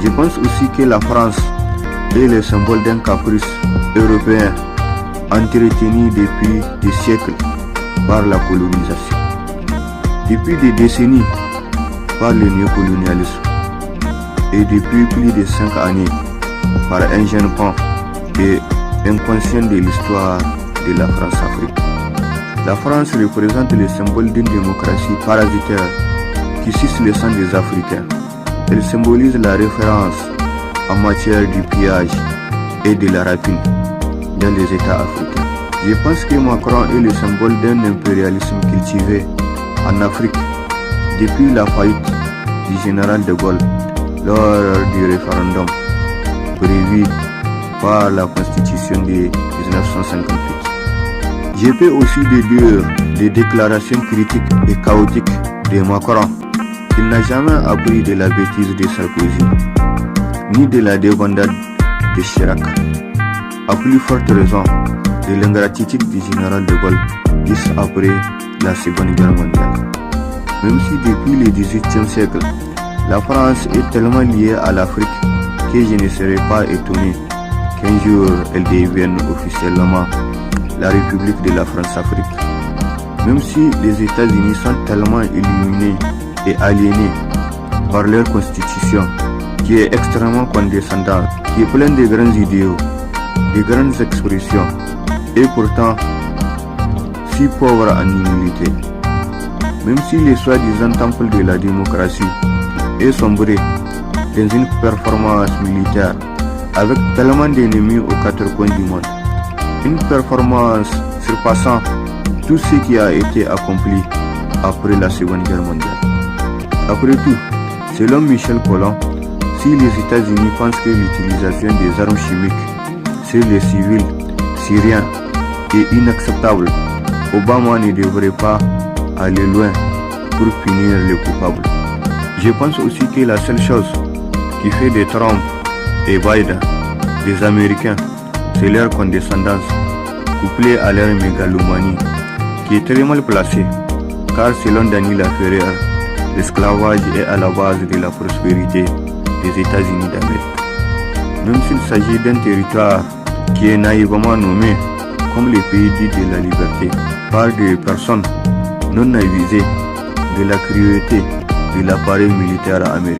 Je pense aussi que la France est le symbole d'un caprice européen entretenu depuis des siècles par la colonisation, depuis des décennies par le néocolonialisme et depuis plus de 5 années par un jeune pan et inconscient de l'histoire de la France-Afrique. La France représente le symbole d'une démocratie parasitaire qui suce le sang des Africains. Elle symbolise la référence en matière du pillage et de la rapine dans les États africains. Je pense que Macron est le symbole d'un impérialisme cultivé en Afrique depuis la faillite du général de Gaulle lors du référendum prévu par la Constitution de 1958. Je peux aussi déduire des déclarations critiques et chaotiques de Macron qu'il n'a jamais appris de la bêtise de Sarkozy, ni de la débandade de Chirac. À plus forte raison de l'ingratitude du général de Gaulle juste après la Seconde Guerre mondiale. Même si depuis le XVIIIe siècle, la France est tellement liée à l'Afrique que je ne serais pas étonné qu'un jour elle devienne officiellement la République de la France-Afrique. Même si les États-Unis sont tellement illuminés et aliénés par leur constitution, qui est extrêmement condescendante, qui est pleine de grands idéaux, de grandes expressions, et pourtant si pauvre en humilité. Même si les soi-disant temples de la démocratie est sombré dans une performance militaire avec tellement d'ennemis aux 4 coins du monde, une performance surpassant tout ce qui a été accompli après la Seconde Guerre mondiale. Après tout, selon Michel Collomb, si les États-Unis pensent que l'utilisation des armes chimiques sur les civils syriens est inacceptable, Obama ne devrait pas aller loin pour punir les coupables. Je pense aussi que la seule chose qui fait de Trump et Biden des Américains, c'est leur condescendance couplée à leur mégalomanie qui est très mal placée, car selon Daniel Ferrer, l'esclavage est à la base de la prospérité des États-Unis d'Amérique. Même s'il s'agit d'un territoire qui est naïvement nommé comme le pays dit de la liberté par des personnes non avisées de la cruauté de l'appareil militaire américain.